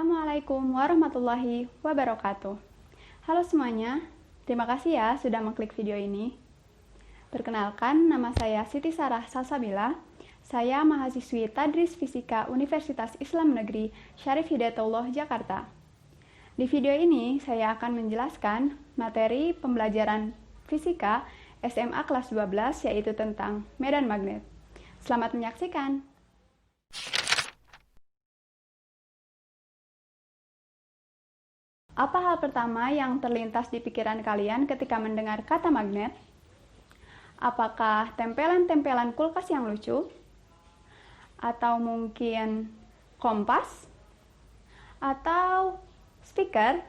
Assalamualaikum warahmatullahi wabarakatuh. Halo semuanya, terima kasih ya sudah mengklik video ini. Perkenalkan, nama saya Siti Sarah Salsabila. Saya mahasiswi Tadris Fisika Universitas Islam Negeri Syarif Hidayatullah, Jakarta. Di video ini, saya akan menjelaskan materi pembelajaran fisika SMA kelas 12, yaitu tentang medan magnet. Selamat menyaksikan! Apa hal pertama yang terlintas di pikiran kalian ketika mendengar kata magnet? Apakah tempelan-tempelan kulkas yang lucu? Atau mungkin kompas? Atau speaker?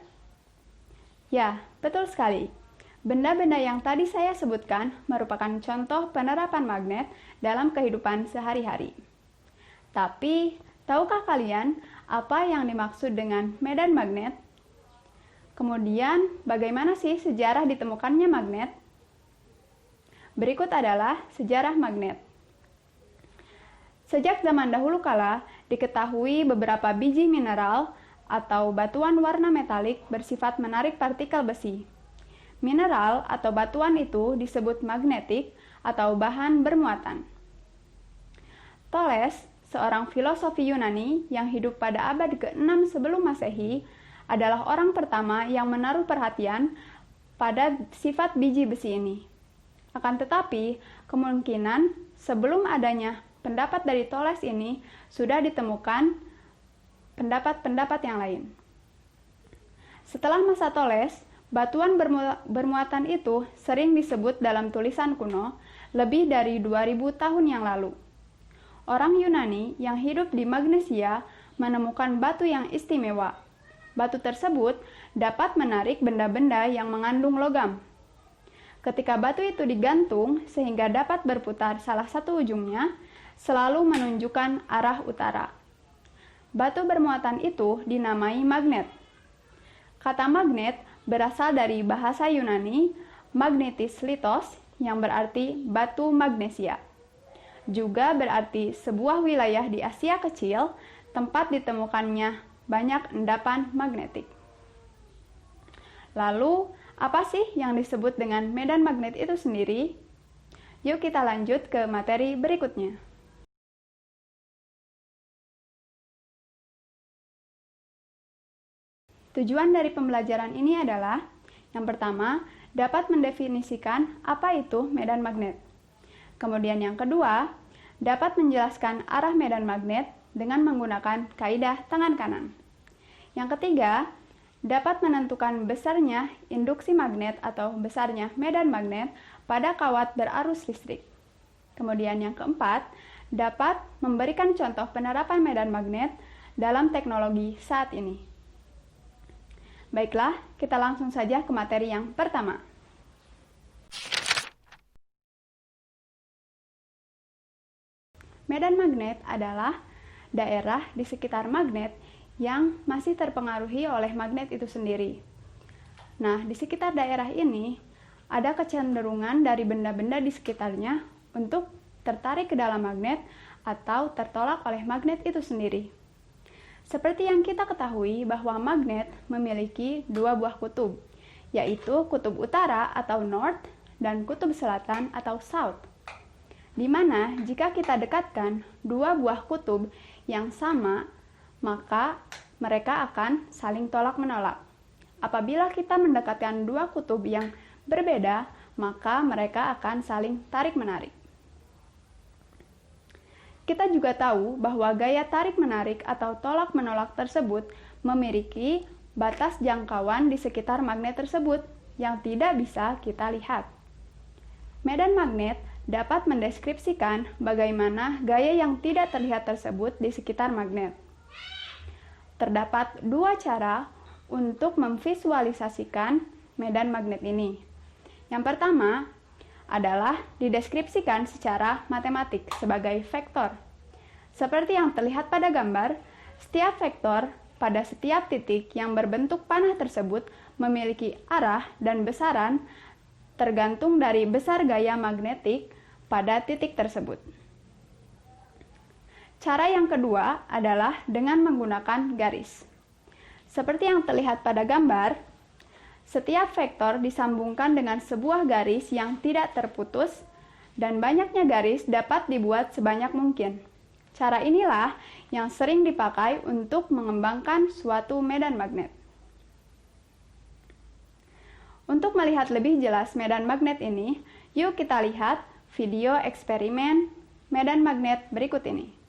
Ya, betul sekali. Benda-benda yang tadi saya sebutkan merupakan contoh penerapan magnet dalam kehidupan sehari-hari. Tapi, tahukah kalian apa yang dimaksud dengan medan magnet? Kemudian, bagaimana sih sejarah ditemukannya magnet? Berikut adalah sejarah magnet. Sejak zaman dahulu kala, diketahui beberapa biji mineral atau batuan warna metalik bersifat menarik partikel besi. Mineral atau batuan itu disebut magnetik atau bahan bermuatan. Thales, seorang filosofi Yunani yang hidup pada abad ke-6 sebelum Masehi, adalah orang pertama yang menaruh perhatian pada sifat biji besi ini. Akan tetapi, kemungkinan sebelum adanya pendapat dari Thales ini sudah ditemukan pendapat-pendapat yang lain. Setelah masa Thales, batuan bermuatan itu sering disebut dalam tulisan kuno lebih dari 2000 tahun yang lalu. Orang Yunani yang hidup di Magnesia menemukan batu yang istimewa. Batu tersebut dapat menarik benda-benda yang mengandung logam. Ketika batu itu digantung sehingga dapat berputar salah satu ujungnya, selalu menunjukkan arah utara. Batu bermuatan itu dinamai magnet. Kata magnet berasal dari bahasa Yunani magnetis litos yang berarti batu magnesia. Juga berarti sebuah wilayah di Asia kecil tempat ditemukannya banyak endapan magnetik. Lalu, apa sih yang disebut dengan medan magnet itu sendiri? Yuk kita lanjut ke materi berikutnya. Tujuan dari pembelajaran ini adalah, yang pertama, dapat mendefinisikan apa itu medan magnet. Kemudian yang kedua, dapat menjelaskan arah medan magnet dengan menggunakan kaidah tangan kanan. Yang ketiga, dapat menentukan besarnya induksi magnet atau besarnya medan magnet pada kawat berarus listrik. Kemudian yang keempat, dapat memberikan contoh penerapan medan magnet dalam teknologi saat ini. Baiklah, kita langsung saja ke materi yang pertama. Medan magnet adalah daerah di sekitar magnet yang masih terpengaruhi oleh magnet itu sendiri. Nah, di sekitar daerah ini ada kecenderungan dari benda-benda di sekitarnya untuk tertarik ke dalam magnet atau tertolak oleh magnet itu sendiri. Seperti yang kita ketahui bahwa magnet memiliki dua buah kutub, yaitu kutub utara atau north dan kutub selatan atau south. Di mana jika kita dekatkan dua buah kutub yang sama, maka mereka akan saling tolak-menolak. Apabila kita mendekatkan dua kutub yang berbeda, maka mereka akan saling tarik-menarik. Kita juga tahu bahwa gaya tarik-menarik atau tolak-menolak tersebut memiliki batas jangkauan di sekitar magnet tersebut yang tidak bisa kita lihat. Medan magnet dapat mendeskripsikan bagaimana gaya yang tidak terlihat tersebut di sekitar magnet. Terdapat dua cara untuk memvisualisasikan medan magnet ini. Yang pertama adalah dideskripsikan secara matematik sebagai vektor. Seperti yang terlihat pada gambar, setiap vektor pada setiap titik yang berbentuk panah tersebut memiliki arah dan besaran tergantung dari besar gaya magnetik pada titik tersebut. Cara yang kedua adalah dengan menggunakan garis. Seperti yang terlihat pada gambar, setiap vektor disambungkan dengan sebuah garis yang tidak terputus, dan banyaknya garis dapat dibuat sebanyak mungkin. Cara inilah yang sering dipakai untuk mengembangkan suatu medan magnet. Untuk melihat lebih jelas medan magnet ini, yuk kita lihat video eksperimen medan magnet berikut ini.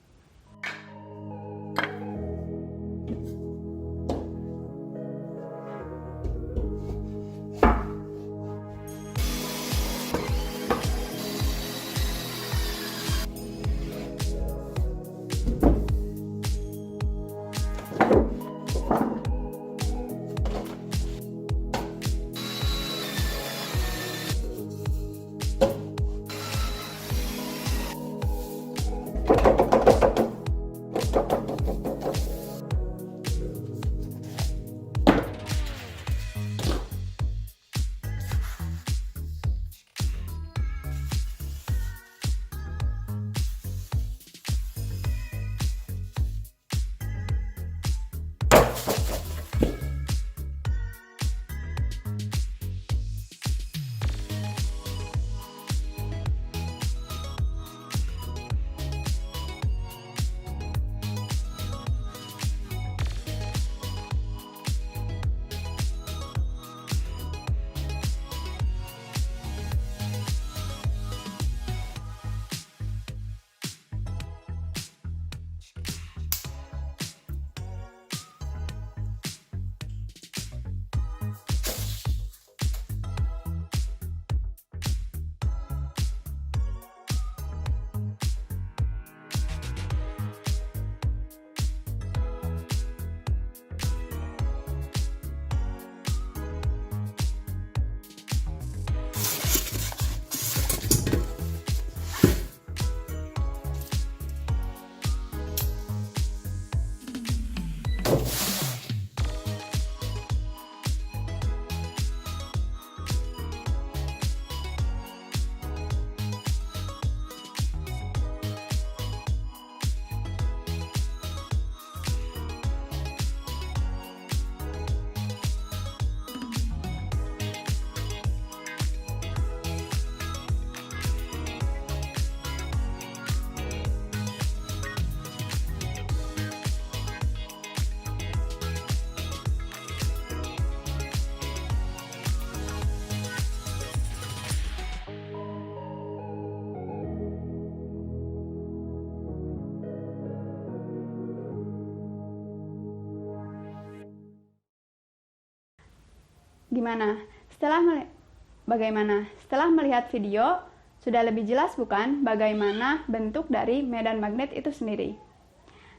Bagaimana? Setelah melihat video, sudah lebih jelas bukan bagaimana bentuk dari medan magnet itu sendiri?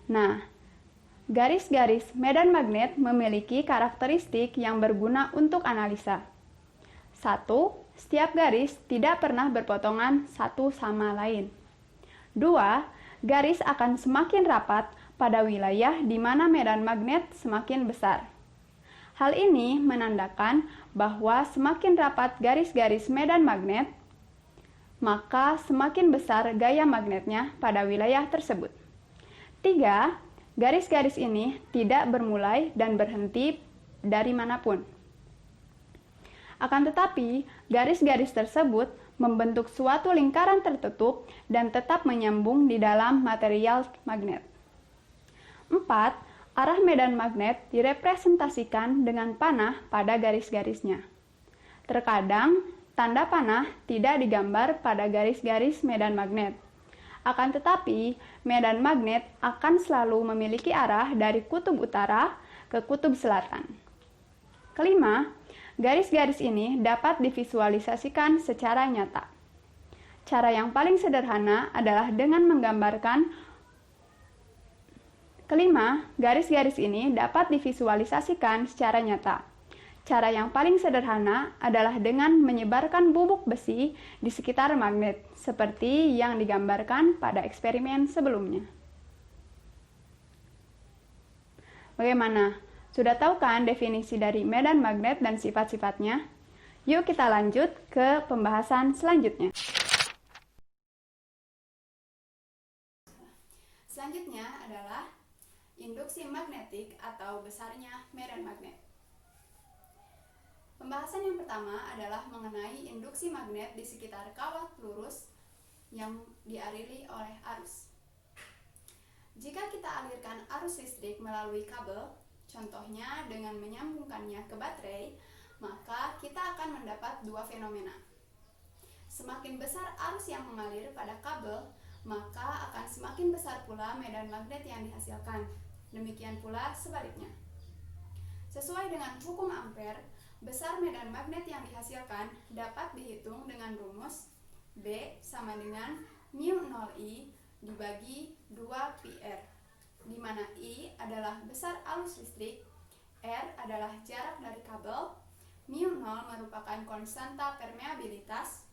Nah, garis-garis medan magnet memiliki karakteristik yang berguna untuk analisa. 1. Setiap garis tidak pernah berpotongan satu sama lain. 2. Garis akan semakin rapat pada wilayah di mana medan magnet semakin besar. Hal ini menandakan bahwa semakin rapat garis-garis medan magnet, maka semakin besar gaya magnetnya pada wilayah tersebut. 3. Garis-garis ini tidak bermulai dan berhenti dari manapun. Akan tetapi, garis-garis tersebut membentuk suatu lingkaran tertutup dan tetap menyambung di dalam material magnet. 4. Arah medan magnet direpresentasikan dengan panah pada garis-garisnya. Terkadang, tanda panah tidak digambar pada garis-garis medan magnet. Akan tetapi, medan magnet akan selalu memiliki arah dari kutub utara ke kutub selatan. 5. Garis-garis ini dapat divisualisasikan secara nyata. Cara yang paling sederhana adalah dengan menggambarkan. Kelima, garis-garis ini dapat divisualisasikan secara nyata. Cara yang paling sederhana adalah dengan menyebarkan bubuk besi di sekitar magnet, seperti yang digambarkan pada eksperimen sebelumnya. Bagaimana? Sudah tahu kan definisi dari medan magnet dan sifat-sifatnya? Yuk kita lanjut ke pembahasan selanjutnya. Selanjutnya adalah Induksi magnetik atau besarnya medan magnet. Pembahasan yang pertama adalah mengenai induksi magnet di sekitar kawat lurus yang dialiri oleh arus. Jika kita alirkan arus listrik melalui kabel, contohnya dengan menyambungkannya ke baterai, maka kita akan mendapat dua fenomena. Semakin besar arus yang mengalir pada kabel, maka akan semakin besar pula medan magnet yang dihasilkan. Demikian pula sebaliknya. Sesuai dengan hukum Ampere, besar medan magnet yang dihasilkan dapat dihitung dengan rumus B sama dengan μ0I dibagi 2πr, di mana I adalah besar arus listrik, R adalah jarak dari kabel, μ0 merupakan konstanta permeabilitas,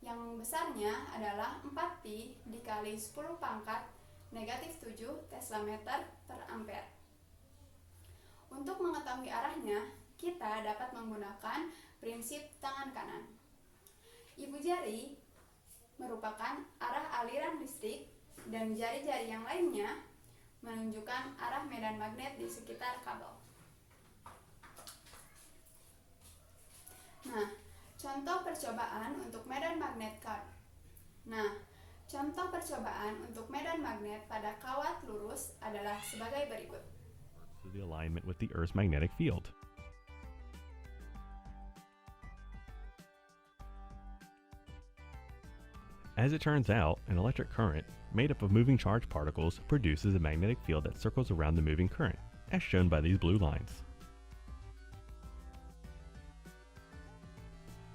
yang besarnya adalah 4pi dikali 10 pangkat negatif 7 Tesla meter per ampere. Untuk mengetahui arahnya, kita dapat menggunakan prinsip tangan kanan. Ibu jari merupakan arah aliran listrik dan jari-jari yang lainnya menunjukkan arah medan magnet di sekitar kabel. Contoh percobaan untuk medan magnet pada kawat lurus adalah sebagai berikut. The alignment with the Earth's magnetic field. As it turns out, an electric current made up of moving charged particles produces a magnetic field that circles around the moving current, as shown by these blue lines.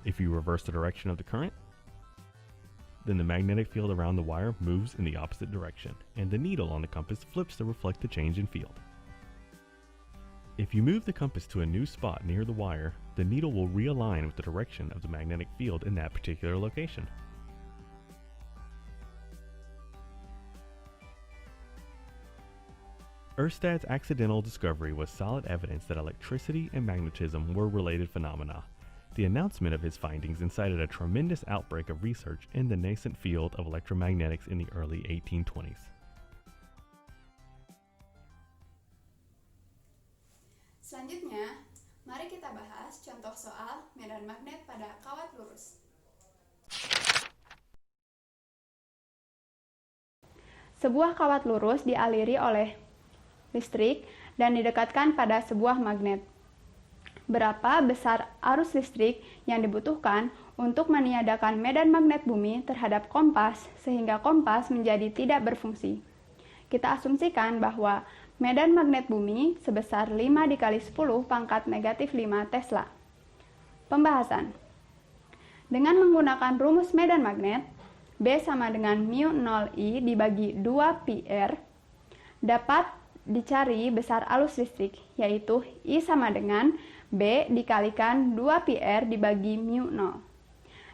If you reverse the direction of the current, then the magnetic field around the wire moves in the opposite direction, and the needle on the compass flips to reflect the change in field. If you move the compass to a new spot near the wire, the needle will realign with the direction of the magnetic field in that particular location. Ørsted's accidental discovery was solid evidence that electricity and magnetism were related phenomena. The announcement of his findings incited a tremendous outbreak of research in the nascent field of electromagnetics in the early 1820s. Selanjutnya, mari kita bahas contoh soal medan magnet pada kawat lurus. Sebuah kawat lurus dialiri oleh listrik dan didekatkan pada sebuah magnet. Berapa besar arus listrik yang dibutuhkan untuk meniadakan medan magnet bumi terhadap kompas sehingga kompas menjadi tidak berfungsi? Kita asumsikan bahwa medan magnet bumi sebesar 5 dikali 10 pangkat negatif 5 Tesla. Pembahasan. Dengan menggunakan rumus medan magnet, B sama dengan μ0I dibagi 2πr, dapat dicari besar arus listrik, yaitu I sama dengan B dikalikan 2πr dibagi μ0.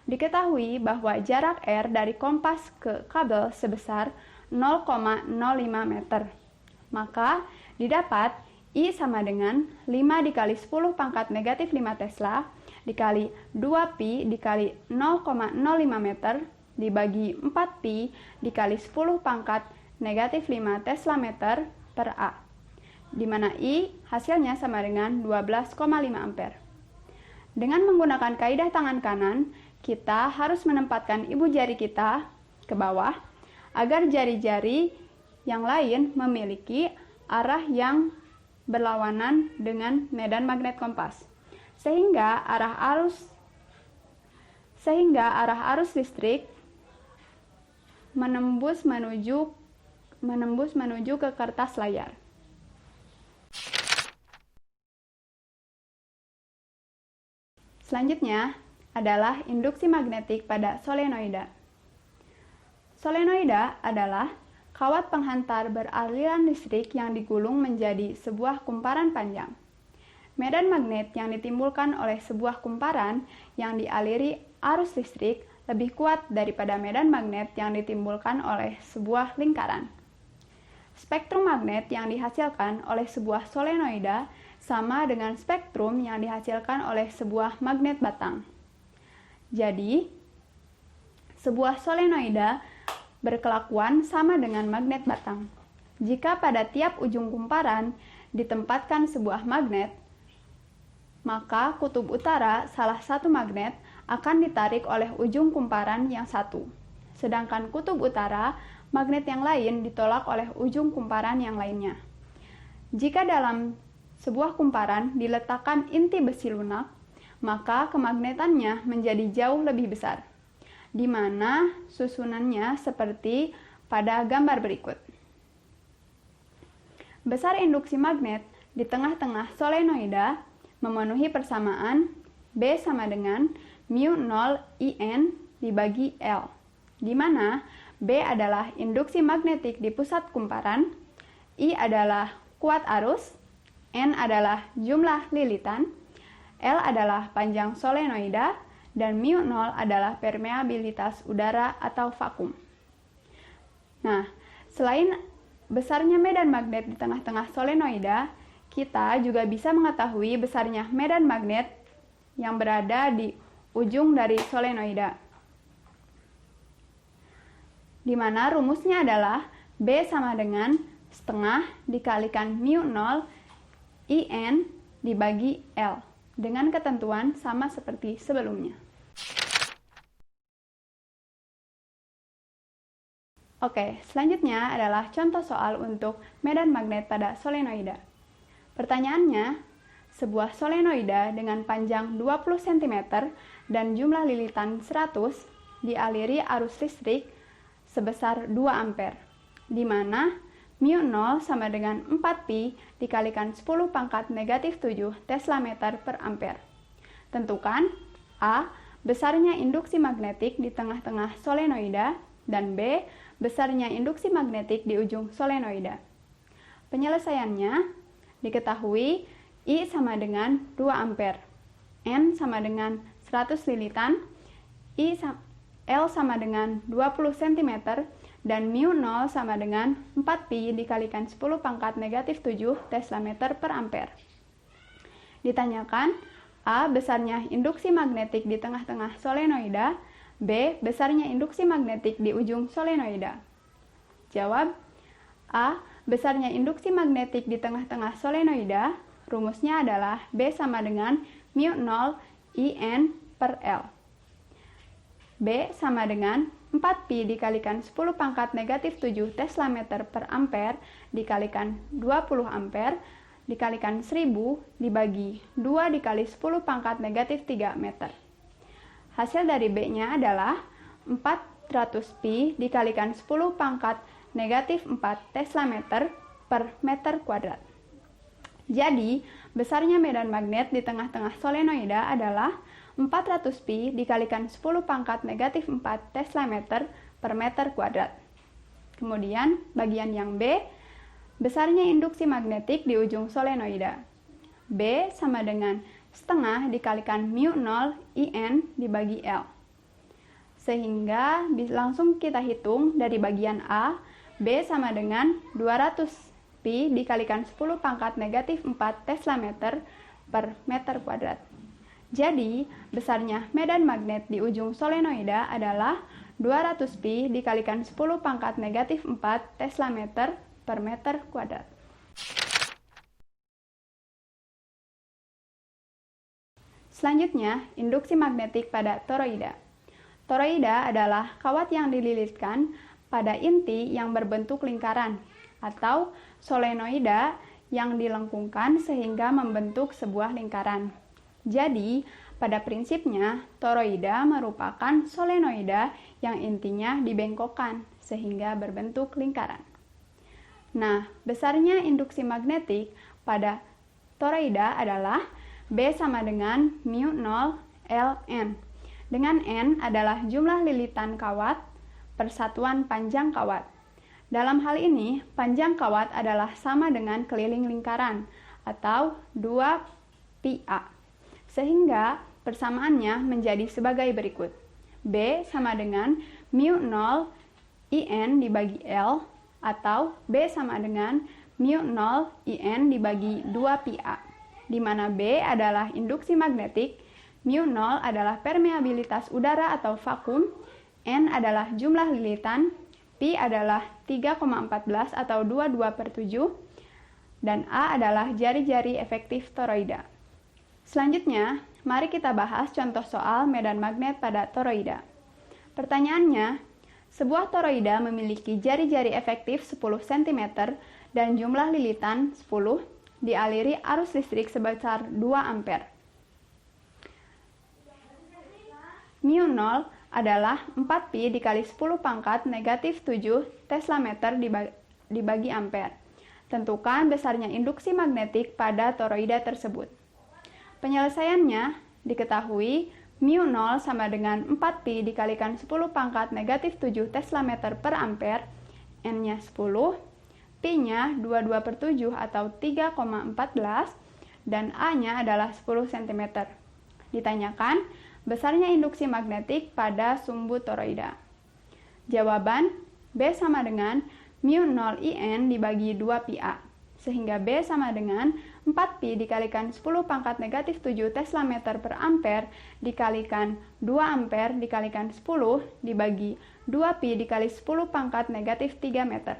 Diketahui bahwa jarak R dari kompas ke kabel sebesar 0,05 meter. Maka didapat I sama dengan 5 dikali 10 pangkat negatif 5 Tesla dikali 2pi dikali 0,05 meter dibagi 4pi dikali 10 pangkat negatif 5 Tesla meter per A, di mana I hasilnya sama dengan 12,5 ampere. Dengan menggunakan kaidah tangan kanan, kita harus menempatkan ibu jari kita ke bawah agar jari-jari yang lain memiliki arah yang berlawanan dengan medan magnet kompas, sehingga arah arus listrik menembus menuju ke kertas layar. Selanjutnya adalah induksi magnetik pada solenoida. Solenoida adalah kawat penghantar beraliran listrik yang digulung menjadi sebuah kumparan panjang. Medan magnet yang ditimbulkan oleh sebuah kumparan yang dialiri arus listrik lebih kuat daripada medan magnet yang ditimbulkan oleh sebuah lingkaran. Spektrum magnet yang dihasilkan oleh sebuah solenoida sama dengan spektrum yang dihasilkan oleh sebuah magnet batang. Jadi, sebuah solenoida berkelakuan sama dengan magnet batang. Jika pada tiap ujung kumparan ditempatkan sebuah magnet, maka kutub utara salah satu magnet akan ditarik oleh ujung kumparan yang satu. Sedangkan kutub utara, magnet yang lain ditolak oleh ujung kumparan yang lainnya. Jika dalam sebuah kumparan diletakkan inti besi lunak, maka kemagnetannya menjadi jauh lebih besar, di mana susunannya seperti pada gambar berikut. Besar induksi magnet di tengah-tengah solenoida memenuhi persamaan B sama dengan mu0 In dibagi L, di mana B adalah induksi magnetik di pusat kumparan, I adalah kuat arus, N adalah jumlah lilitan, L adalah panjang solenoida, dan mu0 adalah permeabilitas udara atau vakum. Nah, selain besarnya medan magnet di tengah-tengah solenoida, kita juga bisa mengetahui besarnya medan magnet yang berada di ujung dari solenoida, di mana rumusnya adalah B sama dengan setengah dikalikan mu0 In dibagi L, dengan ketentuan sama seperti sebelumnya. Oke, selanjutnya adalah contoh soal untuk medan magnet pada solenoida. Pertanyaannya, sebuah solenoida dengan panjang 20 cm dan jumlah lilitan 100 dialiri arus listrik sebesar 2 ampere, di mana mu0 sama dengan 4pi dikalikan 10 pangkat negatif 7 Tesla meter per ampere. Tentukan A. Besarnya induksi magnetik di tengah-tengah solenoida, dan B. Besarnya induksi magnetik di ujung solenoida. Penyelesaiannya diketahui I sama dengan 2 ampere, N sama dengan 100 lilitan, L sama dengan 20 cm, dan mu0 sama dengan 4pi dikalikan 10 pangkat negatif 7 Tesla meter per ampere. Ditanyakan A. Besarnya induksi magnetik di tengah-tengah solenoida, B. Besarnya induksi magnetik di ujung solenoida. Jawab A. Besarnya induksi magnetik di tengah-tengah solenoida, rumusnya adalah B sama dengan mu0 In per L. B sama dengan 4pi dikalikan 10 pangkat negatif 7 Tesla meter per ampere dikalikan 20 ampere dikalikan 1000 dibagi 2 dikali 10 pangkat negatif 3 meter. Hasil dari B-nya adalah 400pi dikalikan 10 pangkat negatif 4 Tesla meter per meter kuadrat. Jadi, besarnya medan magnet di tengah-tengah solenoida adalah 400pi dikalikan 10 pangkat negatif 4 Tesla meter per meter kuadrat. Kemudian, bagian yang B, besarnya induksi magnetik di ujung solenoida. B sama dengan setengah dikalikan mu0 In dibagi L. Sehingga langsung kita hitung dari bagian A, B sama dengan 200pi dikalikan 10 pangkat negatif 4 Tesla meter per meter kuadrat. Jadi, besarnya medan magnet di ujung solenoida adalah 200pi dikalikan 10 pangkat negatif 4 Tesla meter per meter kuadrat. Selanjutnya, induksi magnetik pada toroida. Toroida adalah kawat yang dililitkan pada inti yang berbentuk lingkaran, atau solenoida yang dilengkungkan sehingga membentuk sebuah lingkaran. Jadi, pada prinsipnya, toroida merupakan solenoida yang intinya dibengkokkan sehingga berbentuk lingkaran. Nah, besarnya induksi magnetik pada toroida adalah B sama dengan mu0 Ln, dengan N adalah jumlah lilitan kawat per satuan panjang kawat. Dalam hal ini, panjang kawat adalah sama dengan keliling lingkaran, atau 2πa. Sehingga persamaannya menjadi sebagai berikut. B sama dengan mu0 In dibagi L, atau B sama dengan mu0 In dibagi 2πa, di mana B adalah induksi magnetik, mu0 adalah permeabilitas udara atau vakum, N adalah jumlah lilitan, Pi adalah 3,14 atau 22/7, dan A adalah jari-jari efektif toroida. Selanjutnya, mari kita bahas contoh soal medan magnet pada toroida. Pertanyaannya, sebuah toroida memiliki jari-jari efektif 10 cm dan jumlah lilitan 10, dialiri arus listrik sebesar 2 ampere. μ0 adalah 4pi dikali 10 pangkat negatif 7 Tesla meter dibagi ampere. Tentukan besarnya induksi magnetik pada toroida tersebut. Penyelesaiannya diketahui μ0 sama dengan 4pi dikalikan 10 pangkat negatif 7 Tesla meter per ampere, N-nya 10, Pi-nya 22/7 atau 3,14, dan A-nya adalah 10 cm. Ditanyakan besarnya induksi magnetik pada sumbu toroida. Jawaban B sama dengan μ0 IN dibagi 2πA, sehingga B sama dengan 4pi dikalikan 10 pangkat negatif 7 Tesla meter per ampere dikalikan 2 ampere dikalikan 10 dibagi 2pi dikali 10 pangkat negatif 3 meter.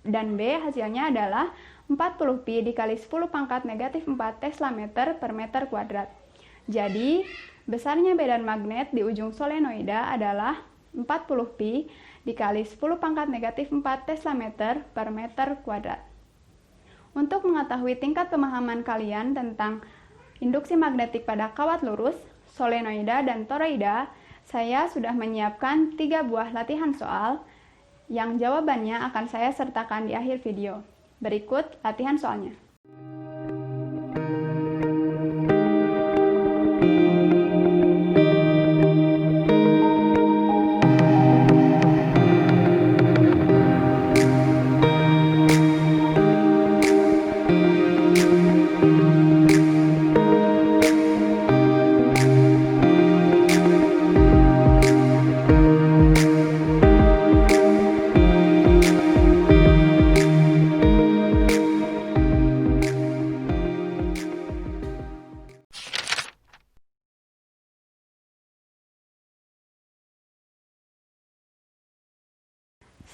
Dan B hasilnya adalah 40pi dikali 10 pangkat negatif 4 Tesla meter per meter kuadrat. Jadi, besarnya medan magnet di ujung solenoida adalah 40pi dikali 10 pangkat negatif 4 Tesla meter per meter kuadrat. Untuk mengetahui tingkat pemahaman kalian tentang induksi magnetik pada kawat lurus, solenoida, dan toroida, saya sudah menyiapkan 3 buah latihan soal yang jawabannya akan saya sertakan di akhir video. Berikut latihan soalnya.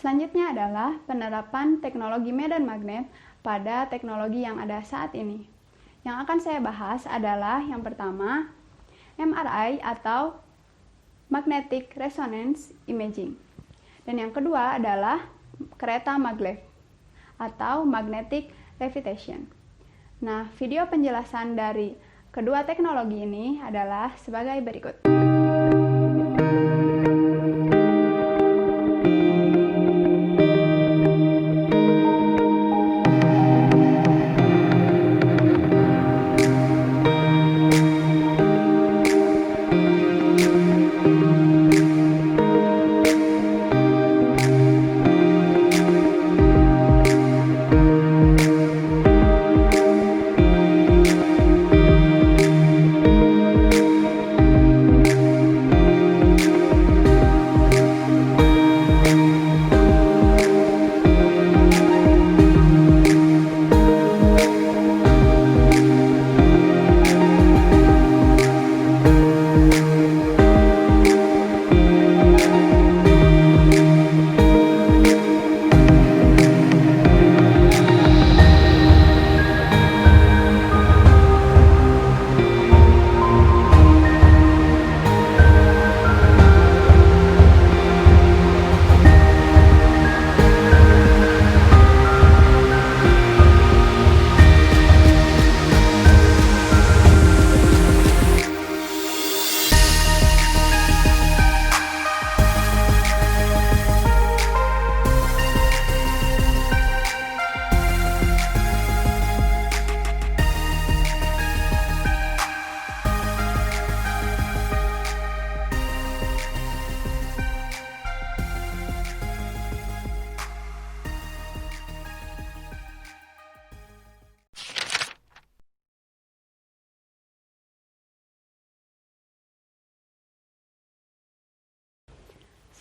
Selanjutnya adalah penerapan teknologi medan magnet pada teknologi yang ada saat ini. Yang akan saya bahas adalah yang pertama, MRI atau Magnetic Resonance Imaging. Dan yang kedua adalah kereta maglev atau Magnetic Levitation. Nah, video penjelasan dari kedua teknologi ini adalah sebagai berikut.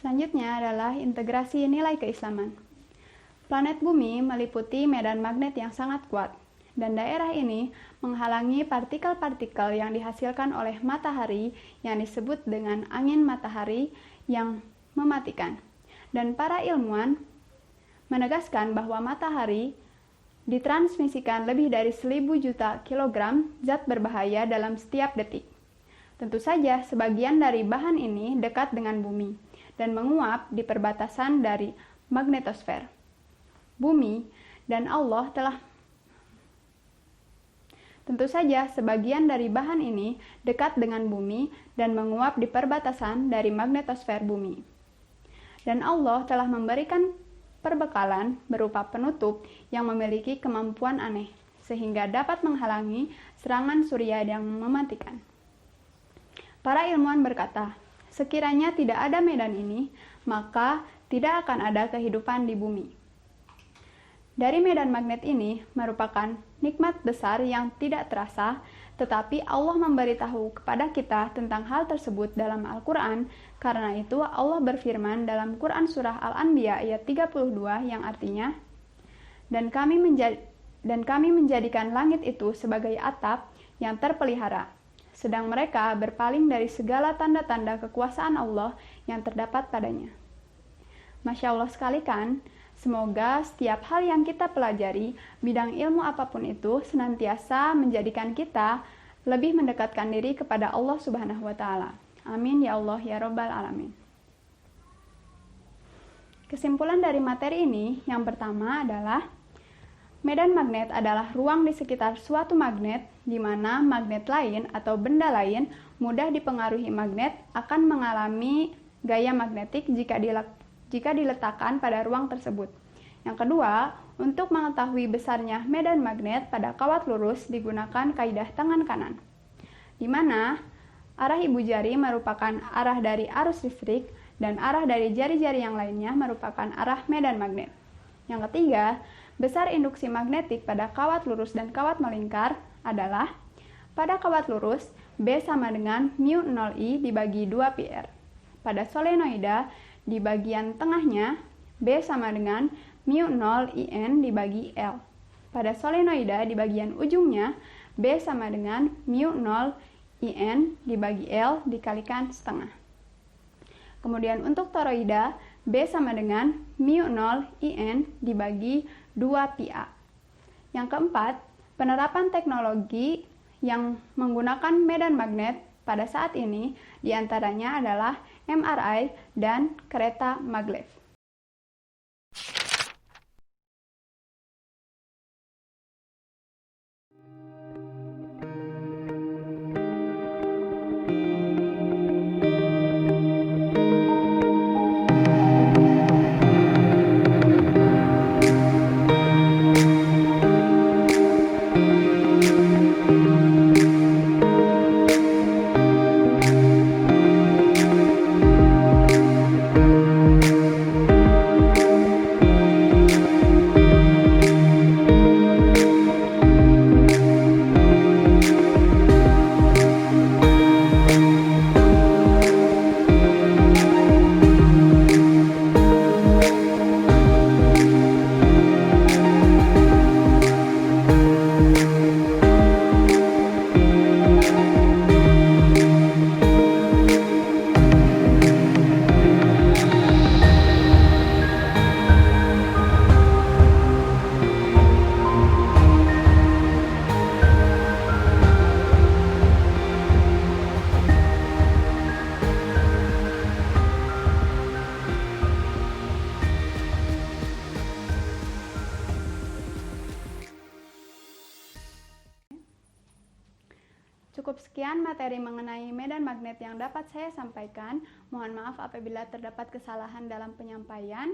Selanjutnya adalah integrasi nilai keislaman. Planet Bumi meliputi medan magnet yang sangat kuat, dan daerah ini menghalangi partikel-partikel yang dihasilkan oleh matahari yang disebut dengan angin matahari yang mematikan. Dan para ilmuwan menegaskan bahwa matahari ditransmisikan lebih dari 1.000 juta kilogram zat berbahaya dalam setiap detik. Tentu saja, sebagian dari bahan ini dekat dengan bumi dan menguap di perbatasan dari magnetosfer. Bumi dan Allah telah Tentu saja, sebagian dari bahan ini dekat dengan bumi dan menguap di perbatasan dari magnetosfer bumi. Dan Allah telah memberikan perbekalan berupa penutup yang memiliki kemampuan aneh, sehingga dapat menghalangi serangan surya yang mematikan. Para ilmuwan berkata, sekiranya tidak ada medan ini, maka tidak akan ada kehidupan di bumi. Dari medan magnet ini merupakan nikmat besar yang tidak terasa, tetapi Allah memberitahu kepada kita tentang hal tersebut dalam Al-Quran. Karena itu Allah berfirman dalam Quran Surah Al-Anbiya ayat 32 yang artinya, dan kami menjadikan langit itu sebagai atap yang terpelihara, sedang mereka berpaling dari segala tanda-tanda kekuasaan Allah yang terdapat padanya. Masya Allah sekali kan? Semoga setiap hal yang kita pelajari, bidang ilmu apapun itu, senantiasa menjadikan kita lebih mendekatkan diri kepada Allah Subhanahu wa Ta'ala. Amin ya Allah ya Rabbal Alamin. Kesimpulan dari materi ini, yang pertama adalah medan magnet adalah ruang di sekitar suatu magnet, di mana magnet lain atau benda lain mudah dipengaruhi magnet akan mengalami gaya magnetik jika diletakkan pada ruang tersebut. Yang kedua, untuk mengetahui besarnya medan magnet pada kawat lurus digunakan kaidah tangan kanan, di mana arah ibu jari merupakan arah dari arus listrik dan arah dari jari-jari yang lainnya merupakan arah medan magnet. Yang ketiga, besar induksi magnetik pada kawat lurus dan kawat melingkar adalah pada kawat lurus B sama dengan μ0I dibagi 2πr. Pada solenoida di bagian tengahnya B sama dengan μ0IN dibagi L. Pada solenoida di bagian ujungnya B sama dengan μ0IN dibagi L dikalikan setengah. Kemudian untuk toroida B sama dengan μ0IN dibagi 2πa. Yang keempat, penerapan teknologi yang menggunakan medan magnet pada saat ini diantaranya adalah MRI dan kereta maglev. Cukup sekian materi mengenai medan magnet yang dapat saya sampaikan. Mohon maaf apabila terdapat kesalahan dalam penyampaian.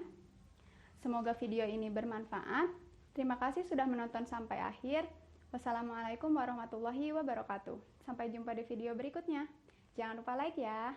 Semoga video ini bermanfaat. Terima kasih sudah menonton sampai akhir. Wassalamualaikum warahmatullahi wabarakatuh. Sampai jumpa di video berikutnya. Jangan lupa like ya.